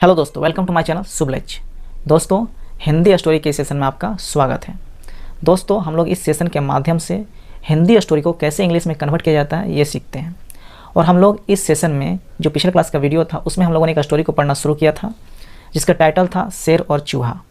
Hello दोस्तों, welcome to my channel सुबलेज। दोस्तों, Hindi story के सेशन में आपका स्वागत है। दोस्तों, हम लोग इस सेशन के माध्यम से हिंदी स्टोरी को कैसे इंग्लिश में कन्वर्ट किया जाता है ये सीखते हैं। और हम लोग इस सेशन में जो पिछले क्लास का वीडियो था उसमें हम लोगों ने एक स्टोरी को पढ़ना शुरू किया था जिसका टाइटल था शेर और चूहा।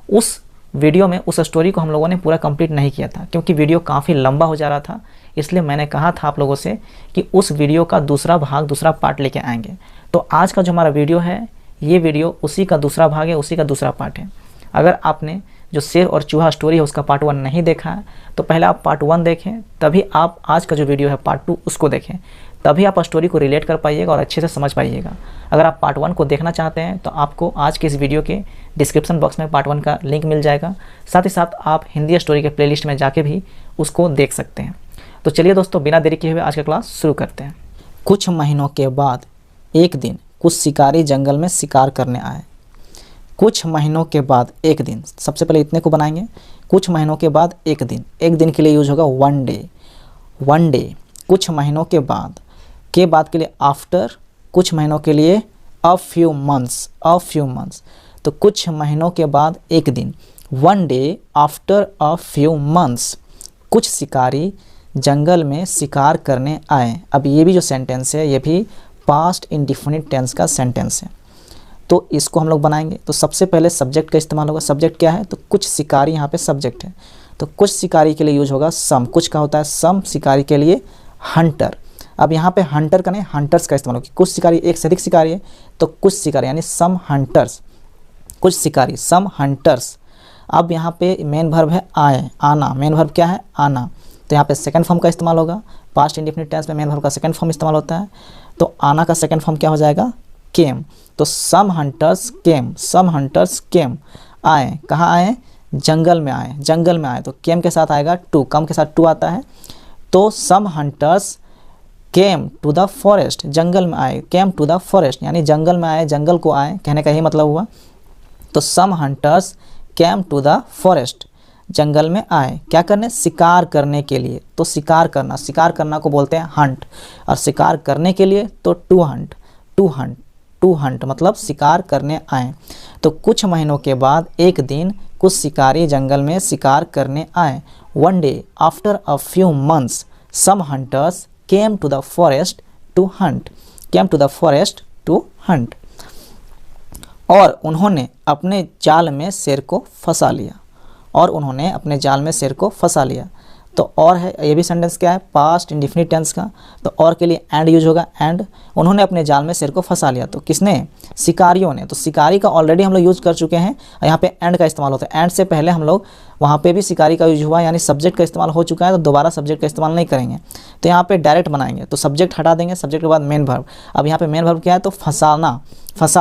उस वीडियो में उस स्टोरी को हम लोगों ने पूरा कंप्लीट नहीं किया था क्योंकि वीडियो काफ़ी लंबा हो जा रहा था। इसलिए मैंने कहा था आप लोगों से कि उस वीडियो का दूसरा भाग, दूसरा पार्ट लेके आएंगे। तो आज का जो हमारा वीडियो है ये वीडियो उसी का दूसरा भाग है, उसी का दूसरा पार्ट है। अगर आपने जो शेर और चूहा स्टोरी है उसका पार्ट 1 नहीं देखा है तो पहले आप पार्ट 1 देखें, तभी आप आज का जो वीडियो है पार्ट 2 उसको देखें, तभी आप स्टोरी को रिलेट कर पाइएगा और अच्छे से समझ पाइएगा। अगर आप पार्ट 1 को देखना चाहते हैं तो आपको आज के इस वीडियो के डिस्क्रिप्शन बॉक्स में पार्ट 1 का लिंक मिल जाएगा। साथ ही साथ आप हिंदी स्टोरी के प्लेलिस्ट में जाके भी उसको देख सकते हैं। तो चलिए दोस्तों, बिना देरी किए हुए आज का क्लास शुरू करते हैं। कुछ महीनों के बाद एक दिन कुछ शिकारी जंगल में शिकार करने आए। कुछ महीनों के बाद एक दिन, सबसे पहले इतने को बनाएंगे। कुछ महीनों के बाद एक दिन के लिए यूज होगा वन डे। कुछ महीनों के बाद के लिए आफ्टर, कुछ महीनों के लिए अ फ्यू मंथ्स। तो कुछ महीनों के बाद एक दिन, one day after a few months, कुछ शिकारी जंगल में शिकार करने आए। अब ये भी जो सेंटेंस है ये भी पास्ट इंडिफिनिट टेंस का सेंटेंस है, तो इसको हम लोग बनाएंगे। तो सबसे पहले सब्जेक्ट का इस्तेमाल होगा। सब्जेक्ट क्या है? तो कुछ शिकारी, यहाँ पे सब्जेक्ट है। तो कुछ शिकारी के लिए यूज होगा सम। कुछ का होता है सम, शिकारी के लिए हंटर। अब यहाँ पे हंटर का नहीं, हंटर्स का इस्तेमाल होगा। कुछ शिकारी, एक से अधिक शिकारी है तो कुछ शिकारी यानी सम हंटर्स। कुछ शिकारी, सम हंटर्स। अब यहाँ पे मेन वर्ब है आए, आना। मेन वर्ब क्या है? आना। तो यहाँ पे सेकंड फॉर्म का इस्तेमाल होगा। पास्ट इंडिफिनिट टेंस में मेन वर्ब का सेकंड फॉर्म इस्तेमाल होता है। तो आना का सेकंड फॉर्म क्या हो जाएगा? केम। तो सम हंटर्स केम, आए। कहाँ आए? जंगल में आए। तो केम के साथ आएगा टू, कम के साथ टू आता है। तो some hunters came to the forest, जंगल में आए। केम टू द फॉरेस्ट यानी जंगल में आए, जंगल को आए, कहने का यही मतलब हुआ। तो some hunters came to the forest, जंगल में आए। क्या करने? शिकार करने के लिए। तो शिकार करना को बोलते हैं हंट, और शिकार करने के लिए तो टू हंट मतलब शिकार करने आए। तो कुछ महीनों के बाद एक दिन कुछ शिकारी जंगल में शिकार करने आए। One day after a few months some hunters came to the forest to hunt. और उन्होंने अपने जाल में शेर को फंसा लिया। तो और है, ये भी सेंटेंस क्या है? पास्ट इंडिफिनिट टेंस का। तो और के लिए एंड यूज होगा, एंड। उन्होंने अपने जाल में शेर को फंसा लिया। तो किसने? शिकारियों ने। तो शिकारी का ऑलरेडी हम लोग यूज कर चुके हैं, यहाँ पे एंड का इस्तेमाल होता है। एंड से पहले हम लोग वहाँ पे भी शिकारी का यूज हुआ, यानी सब्जेक्ट का इस्तेमाल हो चुका है, तो दोबारा सब्जेक्ट का इस्तेमाल नहीं करेंगे। तो यहाँ पे डायरेक्ट बनाएंगे, तो सब्जेक्ट हटा देंगे, सब्जेक्ट के बाद मेन वर्ब। अब यहाँ पे मेन वर्ब क्या है? तो फंसा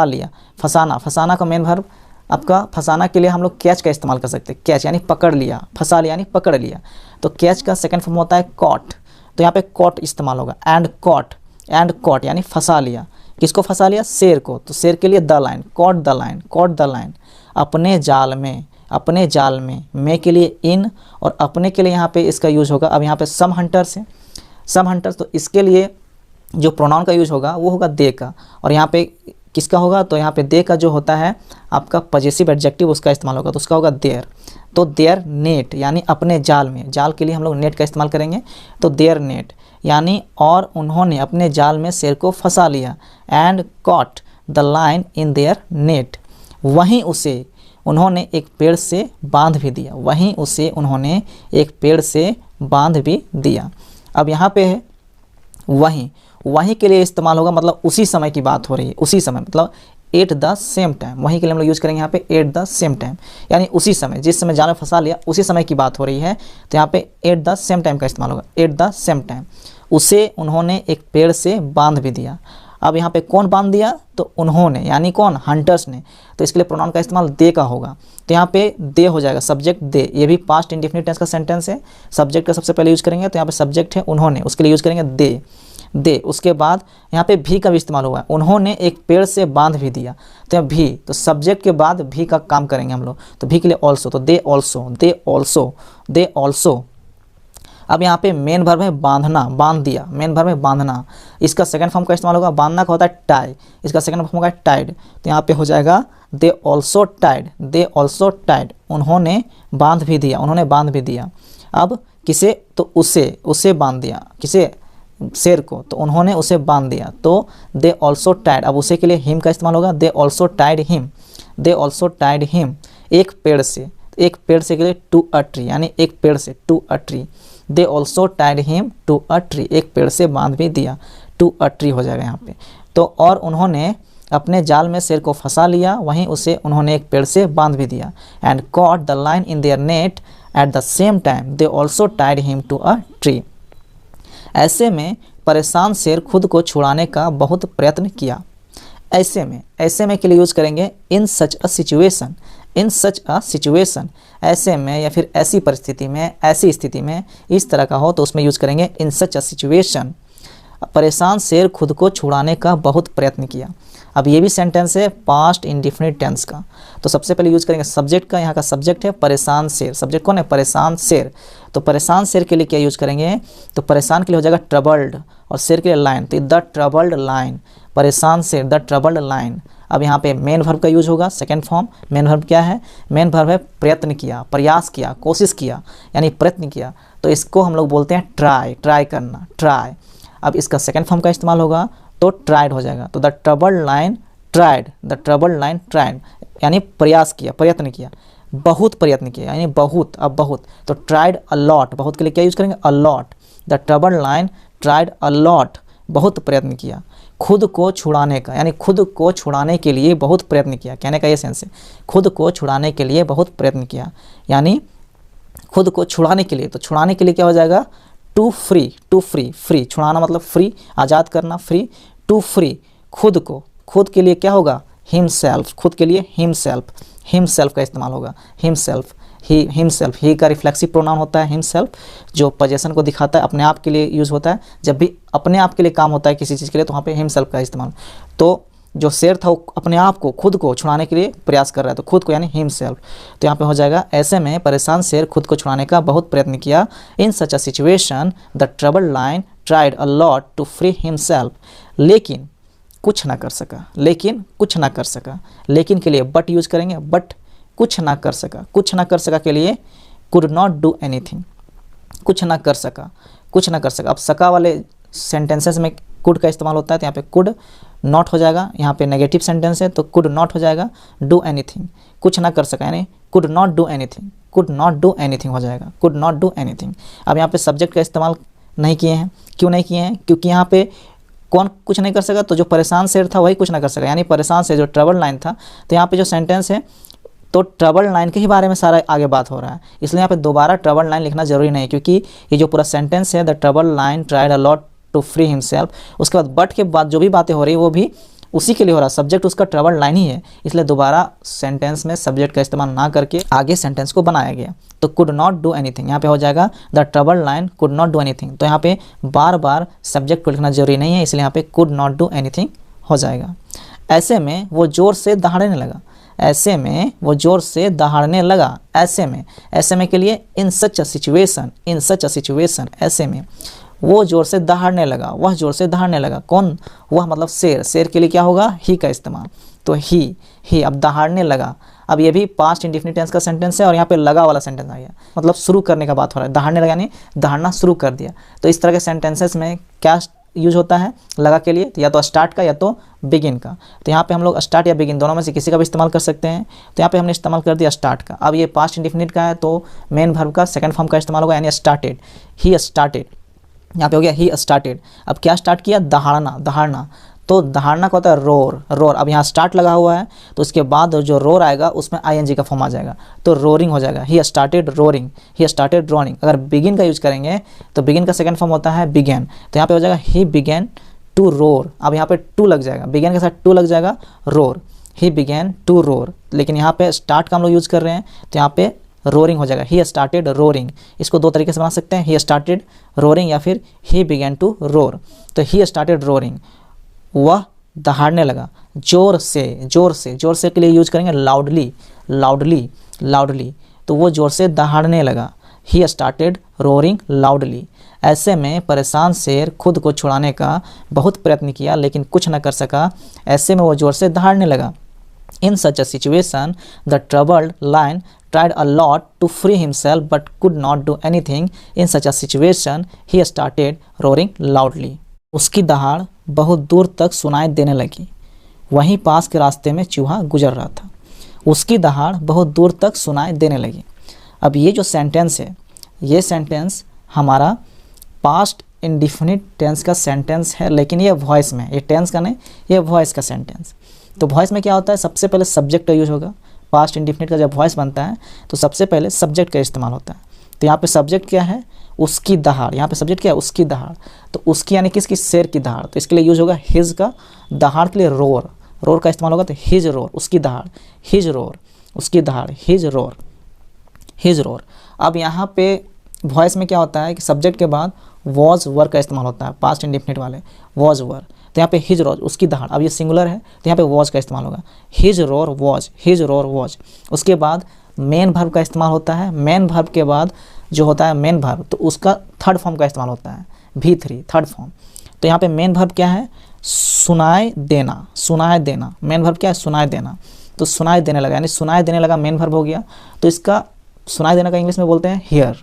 लिया। फंसाना का मेन वर्ब आपका, फंसाना के लिए हम लोग कैच का इस्तेमाल कर सकते हैं। कैच यानी पकड़ लिया, फंसा लिया यानी पकड़ लिया। तो कैच का सेकंड फॉर्म होता है कॉट। तो यहाँ पे कॉट इस्तेमाल होगा। एंड कॉट यानी फंसा लिया। किसको फंसा लिया? शेर को। तो शेर के लिए the line, cot the line. अपने जाल में, मे के लिए इन, और अपने के लिए यहाँ पे इसका यूज होगा। अब यहाँ पे सम हंटर्स है, तो इसके लिए जो प्रोनाउन का यूज होगा वो होगा दे का। और यहाँ पे किसका होगा? तो यहाँ पे दे का जो होता है आपका पजेसिव एडजेक्टिव, उसका इस्तेमाल होगा। तो उसका होगा देयर। तो देयर नेट यानी अपने जाल में, जाल के लिए हम लोग नेट का इस्तेमाल करेंगे। तो देयर नेट यानी और उन्होंने अपने जाल में शेर को फंसा लिया। And caught the lion in their net. वहीं उसे उन्होंने एक पेड़ से बांध भी दिया। अब यहाँ पे है वहीं के लिए इस्तेमाल होगा, मतलब उसी समय की बात हो रही है। उसी समय मतलब एट द सेम टाइम। वहीं के लिए हम लोग यूज़ करेंगे यहाँ पे एट द सेम टाइम, यानी उसी समय, जिस समय जाल में फंसा लिया उसी समय की बात हो रही है। तो यहाँ पे एट द सेम टाइम का इस्तेमाल होगा। एट द सेम टाइम उसे उन्होंने एक पेड़ से बांध भी दिया। अब यहाँ पे कौन बांध दिया? तो उन्होंने, यानी कौन? हंटर्स ने। तो इसके लिए प्रोनाउन का इस्तेमाल दे का होगा। तो यहाँ पे दे हो जाएगा, सब्जेक्ट दे। ये भी पास्ट इंडिफिनिट टेंस का सेंटेंस है। सब्जेक्ट का सबसे पहले यूज़ करेंगे, तो यहाँ पे सब्जेक्ट है उन्होंने, उसके लिए यूज़ करेंगे दे। उसके बाद यहाँ पे भी का भी इस्तेमाल हुआ है। उन्होंने एक पेड़ से बांध भी दिया। तो यहाँ भी, तो सब्जेक्ट के बाद भी का काम करेंगे हम लोग। तो भी के लिए ऑल्सो, तो दे ऑल्सो। अब यहाँ पे मेन वर्ब है बांधना, बांध दिया, मेन वर्ब है बांधना। इसका सेकंड फॉर्म का इस्तेमाल होगा, बांधना का होता है टाई, इसका सेकंड फॉर्म होगा टाइड। तो यहाँ पे हो जाएगा they also tied, they also tied, उन्होंने बांध भी दिया, उन्होंने बांध भी दिया। अब किसे, तो उसे, उसे बांध दिया, किसे, शेर को, तो उन्होंने उसे बांध दिया। तो दे ऑल्सो टाइड, अब उसे के लिए हिम का इस्तेमाल होगा, they also tied him, they also tied him. एक पेड़ से, एक पेड़ से के लिए टू अ ट्री, यानी एक पेड़ से, to a tree. They also tied him to a tree, एक पेड़ से बांध भी दिया, टू अ ट्री हो जाएगा यहाँ पे। तो और उन्होंने अपने जाल में शेर को फंसा लिया, वहीं उसे उन्होंने एक पेड़ से बांध भी दिया। And caught the lion in their net at the same time they also tied him to a tree. ऐसे में परेशान शेर खुद को छुड़ाने का बहुत प्रयत्न किया। ऐसे में, ऐसे में के लिए यूज करेंगे इन such a situation, in such a situation. ऐसे में या फिर ऐसी परिस्थिति में, ऐसी स्थिति में, इस तरह का हो तो उसमें यूज करेंगे इन सच अ सिचुएशन। परेशान शेर खुद को छुड़ाने का बहुत प्रयत्न किया। अब ये भी सेंटेंस है पास्ट इंडेफिनिट टेंस का। तो सबसे पहले यूज करेंगे सब्जेक्ट का, यहाँ का सब्जेक्ट है परेशान शेर, सब्जेक्ट कौन है, परेशान शेर। तो परेशान शेर के लिए क्या यूज करेंगे, तो परेशान के लिए हो जाएगा ट्रबल्ड, और शेर के लिए लाइन, तो द ट्रबल्ड लाइन, परेशान शेर, द ट्रबल्ड लाइन। अब यहाँ पे मेन वर्ब का यूज होगा, सेकंड फॉर्म। मेन वर्ब क्या है, मेन वर्ब है प्रयत्न किया, प्रयास किया, कोशिश किया, यानी प्रयत्न किया। तो इसको हम लोग बोलते हैं ट्राई, ट्राई करना, ट्राई। अब इसका सेकंड फॉर्म का इस्तेमाल होगा तो ट्राइड हो जाएगा। तो the troubled lion tried, the troubled lion tried, यानी प्रयास किया, प्रयत्न किया, बहुत प्रयत्न किया, यानी बहुत, अब बहुत। तो ट्राइड अ लॉट, बहुत के लिए क्या यूज करेंगे, a lot. The troubled lion tried a lot, बहुत प्रयत्न किया। खुद को छुड़ाने का, यानी खुद को छुड़ाने के लिए बहुत प्रयत्न किया, कहने का ये सेंस है, खुद को छुड़ाने के लिए बहुत प्रयत्न किया, यानी खुद को छुड़ाने के लिए। तो छुड़ाने के लिए क्या हो जाएगा, to free, to free, free, छुड़ाना मतलब फ्री, आज़ाद करना, फ्री, टू फ्री, खुद को, खुद के लिए क्या होगा, हिमसेल्फ, खुद के लिए हिमसेल्फ, हिमसेल्फ का इस्तेमाल होगा, हिमसेल्फ, ही, हिमसेल्फ, ही का रिफ्लेक्सिव प्रोनाउन होता है हिमसेल्फ, जो पोजेशन को दिखाता है, अपने आप के लिए यूज़ होता है। जब भी अपने आप के लिए काम होता है किसी चीज़ के लिए तो वहाँ पे हिमसेल्फ का इस्तेमाल। तो जो शेर था वो अपने आप को, खुद को छुड़ाने के लिए प्रयास कर रहा है, तो खुद को यानी हिमसेल्फ। तो यहाँ पे हो जाएगा ऐसे में परेशान शेर खुद को छुड़ाने का बहुत प्रयत्न किया। In such a situation the troubled lion tried a lot to free himself, लेकिन कुछ ना कर सका, लेकिन कुछ ना कर सका। लेकिन के लिए बट यूज करेंगे, बट कुछ ना कर सका, कुछ ना कर सका के लिए कुड नॉट डू एनीथिंग, कुछ ना कर सका, कुछ ना कर सका। अब सका वाले सेंटेंसेस में कुड का इस्तेमाल होता है, तो यहाँ पे कुड नॉट हो जाएगा, यहाँ पे नेगेटिव सेंटेंस है तो कुड नॉट हो जाएगा, डू एनीथिंग, कुछ ना कर सका यानी could not do anything, could not do anything हो जाएगा, कुड नॉट डू एनीथिंग। अब यहाँ पे सब्जेक्ट का इस्तेमाल नहीं किए हैं, क्यों नहीं किए हैं, क्योंकि यहाँ पे कौन कुछ नहीं कर सका, तो जो परेशान शेर था वही कुछ ना कर सका, यानी परेशान शेर जो ट्रबल लाइन था। तो यहाँ पे जो सेंटेंस है तो ट्रबल लाइन के ही बारे में सारा आगे बात हो रहा है, इसलिए यहाँ पे दोबारा ट्रबल लाइन लिखना जरूरी नहीं, क्योंकि ये जो पूरा सेंटेंस है the trouble lion tried a lot to free himself, उसके बाद बट के बाद जो भी बातें हो रही है वो भी उसी के लिए हो रहा है, सब्जेक्ट उसका ट्रबल लाइन ही है, इसलिए दोबारा सेंटेंस में सब्जेक्ट का इस्तेमाल ना करके आगे सेंटेंस को बनाया गया। तो कुड नॉट डू एनीथिंग, यहाँ पे हो जाएगा the trouble line could not do anything. तो यहाँ पे बार बार सब्जेक्ट को लिखना जरूरी नहीं है, इसलिए यहाँ पे कुड नॉट डू एनीथिंग हो जाएगा। ऐसे में वो जोर से दहाड़ने लगा, ऐसे में वो जोर से दहाड़ने लगा, ऐसे में के लिए इन such a situation, in such a situation, ऐसे में वो जोर से दहाड़ने लगा, वह जोर से दहाड़ने लगा। कौन, वह मतलब शेर, शेर के लिए क्या होगा, ही का इस्तेमाल, तो ही। अब दहाड़ने लगा, अब ये भी पास्ट इंडेफिनिट टेंस का सेंटेंस है और यहाँ पे लगा वाला सेंटेंस आ गया, मतलब शुरू करने का बात हो रहा है, दहाड़ने लगा यानी दहाड़ना शुरू कर दिया। तो इस तरह के सेंटेंसेस में क्या यूज होता है लगा के लिए, या तो स्टार्ट का या तो बिगिन का। तो यहाँ पे हम लोग स्टार्ट या बिगिन दोनों में से किसी का भी इस्तेमाल कर सकते हैं। तो यहाँ पे हमने इस्तेमाल कर दिया स्टार्ट का। अब ये पास्ट इंडेफिनिट का है तो मेन वर्ब का सेकंड फॉर्म का इस्तेमाल होगा, यानी स्टार्टेड, ही स्टार्टेड, यहाँ पे हो गया ही स्टार्टेड। अब क्या स्टार्ट किया, दहाड़ना, दहाड़ना, तो दहाड़ना का होता है रोर, रोर। अब यहाँ स्टार्ट लगा हुआ है तो उसके बाद जो रोर आएगा उसमें आईएनजी का फॉर्म आ जाएगा, तो रोरिंग हो जाएगा, he started roaring, he started roaring. अगर बिगिन का यूज करेंगे तो बिगिन का सेकंड फॉर्म होता है बिगेन, तो यहाँ पे हो जाएगा ही बिगेन टू रोर। अब यहाँ पे टू लग जाएगा, बिगेन के साथ टू लग जाएगा, roar, he began to roar. लेकिन यहाँ पे स्टार्ट का हम लोग यूज कर रहे हैं तो यहाँ पे रोरिंग हो जाएगा, ही स्टार्टेड रोरिंग। इसको दो तरीके से बना सकते हैं, ही स्टार्टेड रोरिंग या फिर ही बिगेन टू रोर। तो ही स्टार्टेड रोरिंग, वह दहाड़ने लगा, जोर से, जोर से, जोर से के लिए यूज करेंगे लाउडली, लाउडली, लाउडली। तो वो जोर से दहाड़ने लगा, ही स्टार्टेड रोरिंग लाउडली। ऐसे में परेशान शेर खुद को छुड़ाने का बहुत प्रयत्न किया लेकिन कुछ न कर सका। ऐसे में वो जोर से दहाड़ने लगा। In such a situation, the troubled lion tried a lot to free himself but could not do anything. In such a situation, he started roaring loudly. उसकी दहाड़ बहुत दूर तक सुनाई देने लगी। वहीं पास के रास्ते में चूहा गुजर रहा था। उसकी दहाड़ बहुत दूर तक सुनाई देने लगी। अब ये जो सेंटेंस है, ये सेंटेंस हमारा पास्ट इंडिफिनिट टेंस का सेंटेंस है, लेकिन ये वॉइस में, ये टेंस का नहीं, ये वॉइस का सेंटेंस। तो वॉइस में क्या होता है, सबसे पहले सब्जेक्ट का यूज होगा। पास्ट इंडिफिनिट का जब वॉइस बनता है तो सबसे पहले सब्जेक्ट का इस्तेमाल होता है। तो यहाँ पे सब्जेक्ट क्या है, उसकी दहाड़। यहाँ पे सब्जेक्ट क्या है, उसकी दहाड़। तो उसकी यानी किसकी, शेर की दहाड़। तो इसके लिए यूज होगा हिज का, दहाड़ के लिए रोर, रोर का इस्तेमाल होगा। तो हिज रोर, उसकी दहाड़, हिज रोर, उसकी दहाड़, हिज रोर, हिज रोर। अब यहाँ पे वॉइस में क्या होता है कि सब्जेक्ट के बाद वॉज वर का इस्तेमाल होता है, पास्ट इंडिफिनिट वाले वॉज वर। तो यहाँ पे हिज रोर, उसकी दहाड़। अब ये सिंगुलर है तो यहाँ पे वॉज का इस्तेमाल होगा, his roar was, his roar was. उसके बाद मेन वर्ब का इस्तेमाल होता है। मेन वर्ब के बाद जो होता है मेन वर्ब, तो उसका थर्ड फॉर्म का इस्तेमाल होता है, V3 थर्ड फॉर्म। तो यहाँ पे मेन वर्ब क्या है, सुनाई देना, सुनाई देना। मेन वर्ब क्या है, सुनाई देना। तो सुनाई देने लगा, यानी सुनाई देने लगा मेन वर्ब हो गया। तो इसका सुनाई देने का इंग्लिश में बोलते हैं हियर,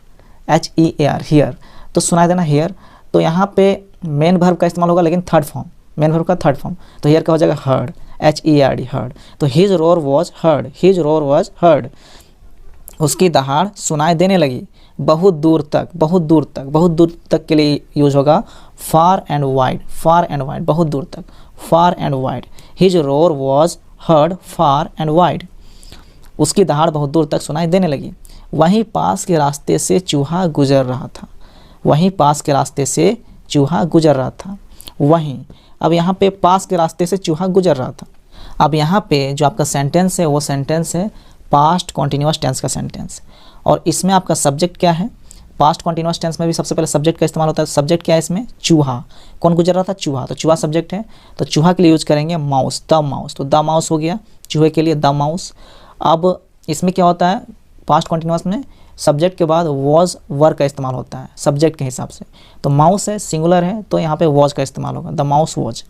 HEAR, हियर। तो सुनाई देना हियर। तो यहाँ पे मेन वर्ब का इस्तेमाल होगा लेकिन थर्ड फॉर्म, मेन वर्ब का थर्ड फॉर्म। तो हियर का हो जाएगा हर्ड, HERD, हर्ड। तो his roar was heard, his roar was heard. उसकी दहाड़ सुनाई देने लगी बहुत दूर तक, बहुत दूर तक। बहुत दूर तक के लिए यूज होगा far and wide, far and wide, बहुत दूर तक, far and wide. His roar was heard far and wide. उसकी दहाड़ बहुत दूर तक सुनाई देने लगी। वहीं पास के रास्ते से चूहा गुजर रहा था, वहीं पास के रास्ते से चूहा गुजर रहा था। वहीं, अब यहाँ पे पास के रास्ते से चूहा गुजर रहा था। अब यहाँ पे जो आपका सेंटेंस है वो सेंटेंस है पास्ट कॉन्टिन्यूअस टेंस का सेंटेंस। और इसमें आपका सब्जेक्ट क्या है, पास्ट कॉन्टिन्यूअस टेंस में भी सबसे पहले सब्जेक्ट का इस्तेमाल होता है। सब्जेक्ट क्या है इसमें, चूहा। कौन गुजर रहा था, चूहा। तो चूहा सब्जेक्ट है। तो चूहा के लिए यूज करेंगे माउस, द माउस। तो द माउस हो गया चूहे के लिए, द माउस। अब इसमें क्या होता है, पास्ट कॉन्टिन्यूअस में सब्जेक्ट के बाद वॉज वर का इस्तेमाल होता है सब्जेक्ट के हिसाब से। तो माउस है, सिंगुलर है, तो यहाँ पे वॉज का इस्तेमाल होगा, द माउस वॉज।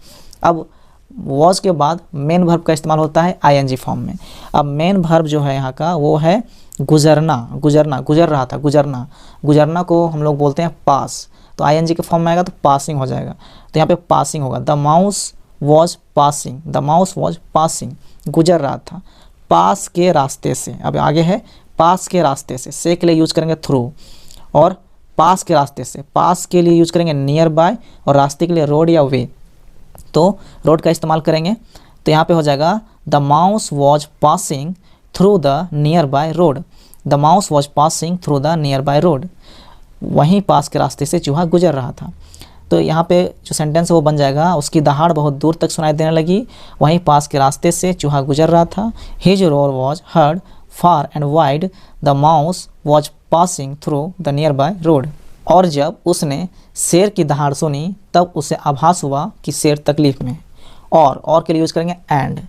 अब वॉज के बाद मेन वर्ब का इस्तेमाल होता है ING फॉर्म में। अब मेन वर्ब जो है यहाँ का वो है गुजरना, गुजरना, गुजर रहा था, गुजरना। गुजरना को हम लोग बोलते हैं पास। तो ING के फॉर्म में आएगा तो पासिंग हो जाएगा। तो यहाँ पे पासिंग होगा, the mouse was passing, the mouse was passing, गुजर रहा था पास के रास्ते से। अब आगे है पास के रास्ते से के लिए यूज करेंगे थ्रू, और पास के रास्ते से, पास के लिए यूज करेंगे नियर बाय, और रास्ते के लिए रोड या वे, तो रोड का इस्तेमाल करेंगे। तो यहाँ पे हो जाएगा the mouse was passing through the near by road, the mouse was passing through the near by road. वहीं पास के रास्ते से चूहा गुजर रहा था। तो यहाँ पे जो सेंटेंस है वो बन जाएगा, उसकी दहाड़ बहुत दूर तक सुनाई देने लगी, वहीं पास के रास्ते से चूहा गुजर रहा था। His roar was heard far and wide, the mouse was passing through the near by road. और जब उसने शेर की दहाड़ सुनी तब उसे आभास हुआ कि शेर तकलीफ में। और के लिए यूज करेंगे एंड।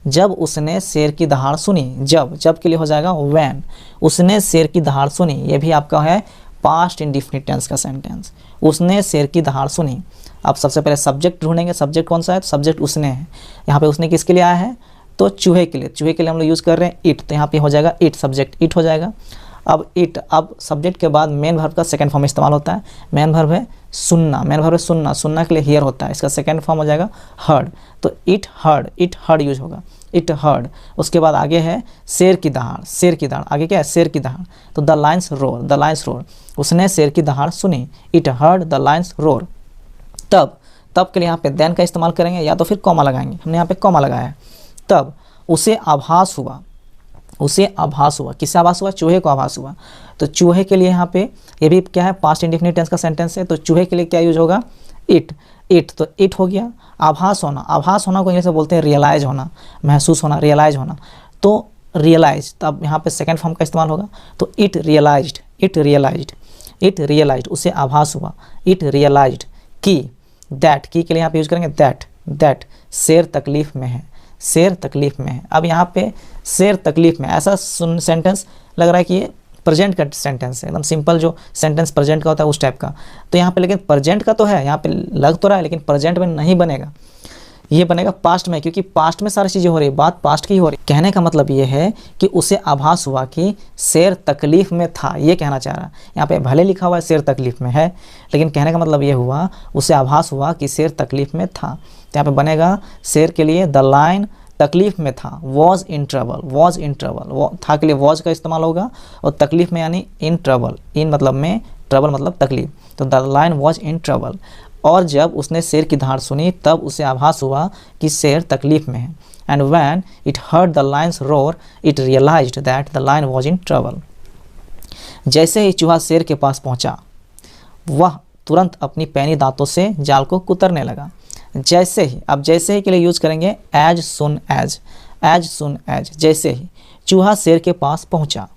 जब उसने शेर की दहाड़ सुनी, जब के लिए हो जाएगा व्हेन। उसने शेर की दहाड़ सुनी, ये भी आपका है पास्ट इंडिफिनिट टेंस का सेंटेंस। उसने शेर की दहाड़ सुनी। अब सबसे पहले सब्जेक्ट ढूंढेंगे, सब्जेक्ट कौन सा है, तो सब्जेक्ट उसने है। यहाँ पे उसने किसके लिए आया है, तो चूहे के लिए। चूहे के लिए हम लोग यूज़ कर रहे हैं इट, तो यहाँ पे हो जाएगा इट, सब्जेक्ट इट हो जाएगा। अब इट, अब सब्जेक्ट के बाद मेन वर्ब का सेकंड फॉर्म इस्तेमाल होता है। मेन वर्ब है सुनना, मेन वर्ब है सुनना, सुनना के लिए हियर होता है, इसका सेकंड फॉर्म हो जाएगा हर्ड। तो इट हर्ड यूज होगा, इट हर्ड। उसके बाद आगे है शेर की दहाड़, शेर की दहाड़, आगे क्या है, शेर की दहाड़। तो the lion's roar, the lion's roar. उसने शेर की दहाड़ सुनी, it heard the lion's roar. तब के लिए यहाँ पे देन का इस्तेमाल करेंगे या तो फिर कॉमा लगाएंगे, हमने यहाँ पे कॉमा लगाया है। तब उसे आभास हुआ, उसे आभास हुआ, किससे आभास हुआ, चूहे को आभास हुआ। तो चूहे के लिए यहाँ पे ये भी क्या है, पास्ट इंडेफिनिट टेंस का सेंटेंस है। तो चूहे के लिए क्या यूज होगा, इट, तो इट हो गया। आभास होना, आभास होना को इंग्लिश में बोलते हैं रियलाइज होना, महसूस होना, रियलाइज होना। तो रियलाइज, तब यहाँ पे सेकंड फॉर्म का इस्तेमाल होगा। तो it realised, it realised, it realised, उसे आभास हुआ, इट रियलाइज्ड की दैट, की के लिए यहाँ पे यूज करेंगे दैट शेर तकलीफ में है, शेर तकलीफ में है। अब यहाँ पे शेर तकलीफ में, ऐसा सेंटेंस लग रहा है कि ये प्रेजेंट का सेंटेंस है, एकदम सिंपल जो सेंटेंस प्रेजेंट का होता है उस टाइप का। तो यहाँ पे लेकिन प्रेजेंट का तो है, यहाँ पे लग तो रहा है लेकिन प्रेजेंट में नहीं बनेगा, ये बनेगा पास्ट में, क्योंकि पास्ट में सारी चीज़ें हो रही है, बात पास्ट की हो रही है। कहने का मतलब ये है कि उसे आभास हुआ कि शेर तकलीफ़ में था, ये कहना चाह रहा है। यहाँ पे भले लिखा हुआ है शेर तकलीफ़ में है, लेकिन कहने का मतलब ये हुआ उसे आभास हुआ कि शेर तकलीफ़ में था। तो यहाँ पे बनेगा शेर के लिए द लायन तकलीफ़ में था, was in trouble, was in trouble, था के लिए वॉज का इस्तेमाल होगा, और तकलीफ़ में यानी इन ट्रबल, इन मतलब में, ट्रबल मतलब तकलीफ, तो the lion was in trouble. और जब उसने शेर की दहाड़ सुनी तब उसे आभास हुआ कि शेर तकलीफ़ में है। And when it heard the lion's roar it realised that the lion was in trouble. जैसे ही चूहा शेर के पास पहुंचा, वह तुरंत अपनी पैनी दांतों से जाल को कुतरने लगा। जैसे ही, अब जैसे ही के लिए यूज़ करेंगे as soon as, as soon as, जैसे ही चूहा शेर के पास पहुंचा,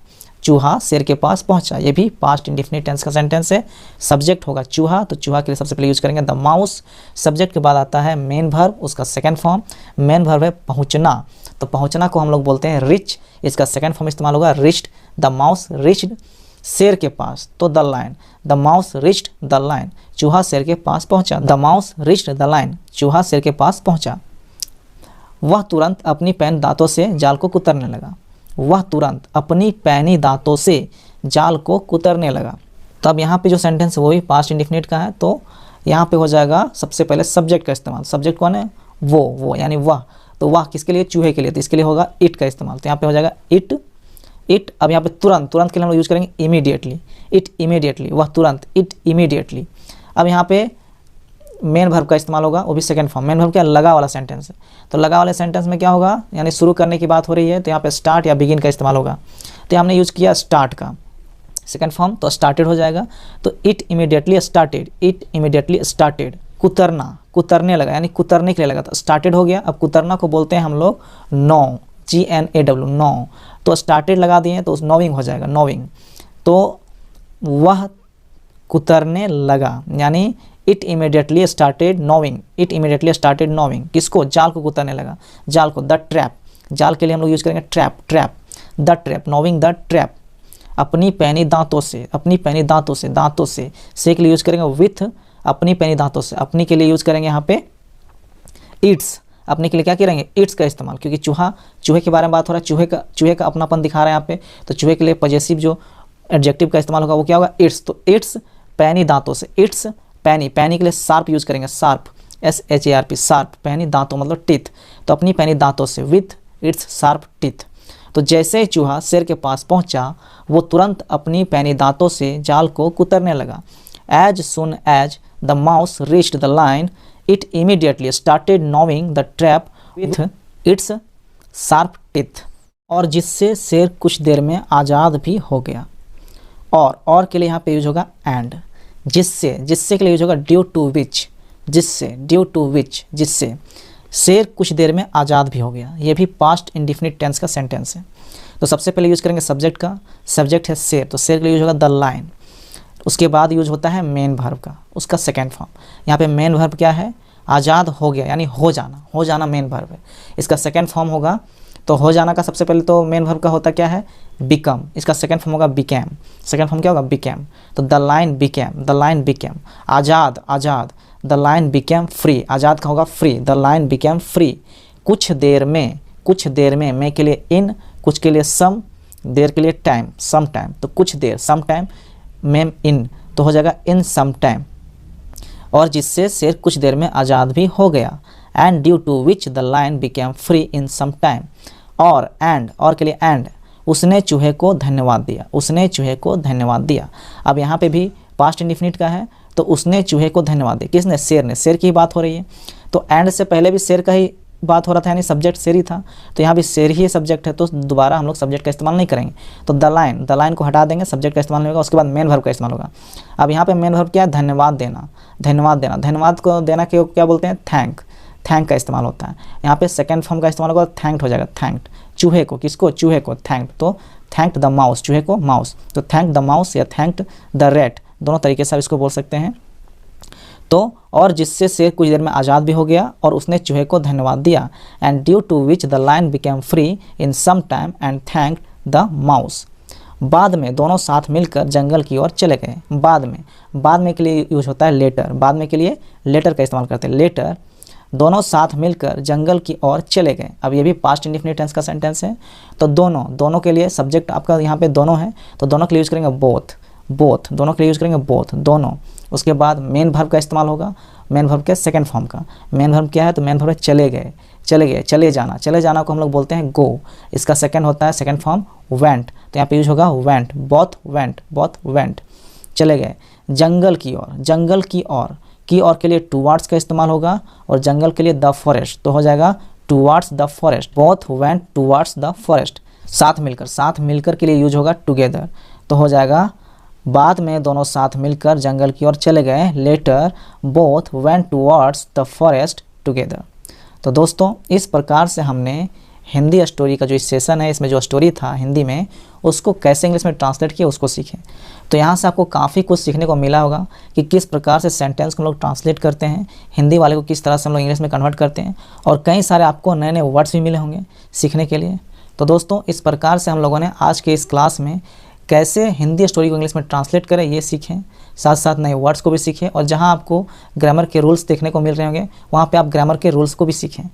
चूहा शेर के पास पहुंचा, ये भी पास्ट इंडेफिनिट टेंस का सेंटेंस है। सब्जेक्ट होगा चूहा, तो चूहा के लिए सबसे पहले यूज करेंगे द माउस। सब्जेक्ट के बाद आता है मेन वर्ब, उसका सेकंड फॉर्म, मेन वर्ब है पहुंचना, तो पहुंचना को हम लोग बोलते हैं रिच, इसका सेकंड फॉर्म इस्तेमाल होगा रिच्ड। द माउस रिच्ड शेर के पास, तो the lion, the mouse reached the lion, चूहा शेर के पास पहुंचा, the mouse reached the lion, चूहा शेर के पास पहुंचा। वह तुरंत अपनी पैन दांतों से जाल को कुतरने लगा, वह तुरंत अपनी पैनी दांतों से जाल को कुतरने लगा। तो अब यहाँ पे जो सेंटेंस है वो भी पास्ट इंडेफिनिट का है, तो यहाँ पे हो जाएगा सबसे पहले सब्जेक्ट का इस्तेमाल। सब्जेक्ट कौन है? वो यानी वह, तो वह किसके लिए? चूहे के लिए, तो इसके लिए होगा इट का इस्तेमाल। तो यहाँ पे हो जाएगा इट, इट। अब यहाँ पे तुरंत, तुरंत के लिए हम लोग यूज़ करेंगे इमीडिएटली, इट इमीडिएटली, वह तुरंत, इट इमीडिएटली। अब यहाँ पे मेन वर्ब का इस्तेमाल होगा, वो भी सेकंड फॉर्म। मेन वर्ब क्या? लगा वाला सेंटेंस है, तो लगा वाले सेंटेंस में क्या होगा, यानी शुरू करने की बात हो रही है, तो यहाँ पे स्टार्ट या बिगिन का इस्तेमाल होगा। तो हमने यूज़ किया स्टार्ट का सेकंड फॉर्म, तो स्टार्टेड हो जाएगा। तो it immediately started, it immediately started. कुतरना, कुतरने लगा, यानी कुतरने के लिए लगा, तो स्टार्टेड हो गया। अब कुतरना को बोलते हैं हम लोग नो, GNAW, नो, तो स्टार्टेड लगा दिए तो नोविंग हो जाएगा, नोविंग। तो वह कुतरने लगा, यानी it immediately started नोविंग, it immediately started नोविंग। किसको? जाल को कुतरने लगा, जाल को। द ट्रैप, जाल के लिए हम लोग यूज़ करेंगे trap, trap, the trap, नोविंग the trap. अपनी पैनी दांतों से, अपनी पैनी दांतों से, दांतों से के लिए यूज़ करेंगे विथ, अपनी पैनी दांतों से। अपनी के लिए यूज़ करेंगे यहाँ पे इट्स, अपने के लिए क्या करेंगे? इट्स का इस्तेमाल, क्योंकि चूहे के बारे में बात हो रहा है, चूहे का अपनापन दिखा रहा है यहाँ पे, तो चूहे के लिए पॉजेसिव जो एडजेक्टिव का इस्तेमाल होगा वो क्या होगा? इट्स। तो इट्स पैनी दांतों से, इट्स पैनी, पैनी के लिए शार्प यूज़ करेंगे, शार्प, SHARP, शार्प, पैनी दांतों मतलब टीथ, तो अपनी पैनी दांतों से विथ इट्स शार्प टीथ। तो जैसे ही चूहा शेर के पास पहुंचा, वो तुरंत अपनी पैनी दांतों से जाल को कुतरने लगा। As soon as the mouse reached the lion it immediately started gnawing the trap with its sharp teeth. और जिससे शेर कुछ देर में आज़ाद भी हो गया। और के लिए यहाँ पे यूज होगा एंड। जिससे, जिससे के लिए यूज होगा ड्यू टू विच, जिससे, ड्यू टू विच, जिससे शेर कुछ देर में आज़ाद भी हो गया। ये भी पास्ट इंडेफिनिट टेंस का सेंटेंस है। तो सबसे पहले यूज़ करेंगे सब्जेक्ट का, सब्जेक्ट है शेर, तो शेर के लिए यूज होगा द लायन। उसके बाद यूज होता है मेन वर्ब का, उसका सेकेंड फॉर्म। यहाँ पे मेन वर्ब क्या है? आज़ाद हो गया, यानी हो जाना, हो जाना मेन वर्ब है। इसका सेकेंड फॉर्म होगा, तो हो जाना का सबसे पहले तो मेन वर्ब का होता क्या है? बिकम। इसका सेकंड फॉर्म होगा बिकेम। सेकंड फॉर्म क्या होगा? बिकेम। तो the lion became, the lion became. आज़ाद, आज़ाद, द लाइन बिकेम फ्री, आज़ाद का होगा free, the lion became free. कुछ देर में, कुछ देर में के लिए इन, कुछ के लिए सम, देर के लिए टाइम, सम टाइम, तो कुछ देर, सम टाइम, में इन, तो हो जाएगा इन सम टाइम। और जिससे शेर कुछ देर में आज़ाद भी हो गया। And due to which the lion became free in some time. और एंड, और के लिए एंड, उसने चूहे को धन्यवाद दिया, उसने चूहे को धन्यवाद दिया। अब यहाँ पे भी पास्ट इंडेफिनिट का है, तो उसने चूहे को धन्यवाद दिया। किसने? शेर ने, शेर की ही बात हो रही है। तो एंड से पहले भी शेर का ही बात हो रहा था, यानी सब्जेक्ट शेर ही था, तो यहाँ भी शेर ही सब्जेक्ट है, तो दोबारा हम लोग सब्जेक्ट का इस्तेमाल नहीं करेंगे। तो द लाइन को हटा देंगे, सब्जेक्ट का इस्तेमाल नहीं होगा। उसके बाद मेन वर्ब का इस्तेमाल होगा। अब यहाँ पे मेन वर्ब क्या है? धन्यवाद देना, धन्यवाद देना। धन्यवाद को देना के क्या बोलते हैं? थैंक, थैंक का इस्तेमाल होता है। यहाँ पे सेकंड फॉर्म का इस्तेमाल होगा, थैंक्ड हो जाएगा, थैंक्ड। चूहे को, किसको? चूहे को, थैंक्ड, तो थैंक्ड द माउस, चूहे को माउस, तो थैंक द माउस या थैंक्ड द रैट, दोनों तरीके से आप इसको बोल सकते हैं। तो और जिससे शेर कुछ देर में आज़ाद भी हो गया, और उसने चूहे को धन्यवाद दिया। And due to which the lion became free in some time and thanked the mouse. बाद में दोनों साथ मिलकर जंगल की ओर चले गए। बाद में के लिए यूज होता है लेटर, बाद में के लिए लेटर का इस्तेमाल करते हैं। लेटर, दोनों साथ मिलकर जंगल की ओर चले गए। अब ये भी पास्ट इंडेफिनिट टेंस का सेंटेंस है। तो दोनों के लिए सब्जेक्ट आपका यहाँ पे दोनों है, तो दोनों के लिए यूज़ करेंगे बोथ, दोनों के लिए यूज़ करेंगे बोथ, दोनों। उसके बाद मेन वर्ब का इस्तेमाल होगा, मेन वर्ब के सेकंड फॉर्म का। मेन वर्ब क्या है? तो मेन वर्ब है चले गए, चले जाना। चले जाना को हम लोग बोलते हैं गो। इसका सेकंड होता है सेकंड फॉर्म वेंट, तो यहाँ पे यूज होगा वेंट, बोथ वेंट, चले गए। जंगल की ओर के लिए टूवर्ड्स का इस्तेमाल होगा, और जंगल के लिए द फॉरेस्ट, तो हो जाएगा towards the forest, both went towards the forest. साथ मिलकर के लिए यूज होगा टुगेदर, तो हो जाएगा बाद में दोनों साथ मिलकर जंगल की ओर चले गए। Later both went towards the forest together. तो दोस्तों, इस प्रकार से हमने हिंदी स्टोरी का जो इस सेशन है, इसमें जो स्टोरी था हिंदी में, उसको कैसे इंग्लिश में ट्रांसलेट किया उसको सीखें। तो यहाँ से आपको काफ़ी कुछ सीखने को मिला होगा कि किस प्रकार से सेंटेंस को हम लोग ट्रांसलेट करते हैं, हिंदी वाले को किस तरह से हम लोग इंग्लिश में कन्वर्ट करते हैं, और कई सारे आपको नए नए वर्ड्स भी मिले होंगे सीखने के लिए। तो दोस्तों, इस प्रकार से हम लोगों ने आज के इस क्लास में कैसे हिंदी स्टोरी को इंग्लिश में ट्रांसलेट करें ये सीखें, साथ साथ नए वर्ड्स को भी सीखें, और जहाँ आपको ग्रामर के रूल्स देखने को मिल रहे होंगे वहाँ पे आप ग्रामर के रूल्स को भी सीखें।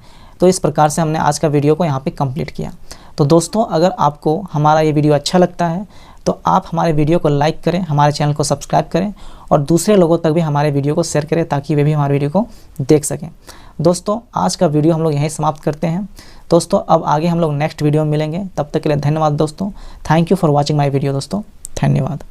तो इस प्रकार से हमने आज का वीडियो को यहाँ पे कंप्लीट किया। तो दोस्तों, अगर आपको हमारा ये वीडियो अच्छा लगता है तो आप हमारे वीडियो को लाइक करें, हमारे चैनल को सब्सक्राइब करें, और दूसरे लोगों तक भी हमारे वीडियो को शेयर करें ताकि वे भी हमारे वीडियो को देख सकें। दोस्तों, आज का वीडियो हम लोग यहीं समाप्त करते हैं। दोस्तों, अब आगे हम लोग नेक्स्ट वीडियो में मिलेंगे, तब तक के लिए धन्यवाद दोस्तों। Thank you for watching my video दोस्तों, धन्यवाद।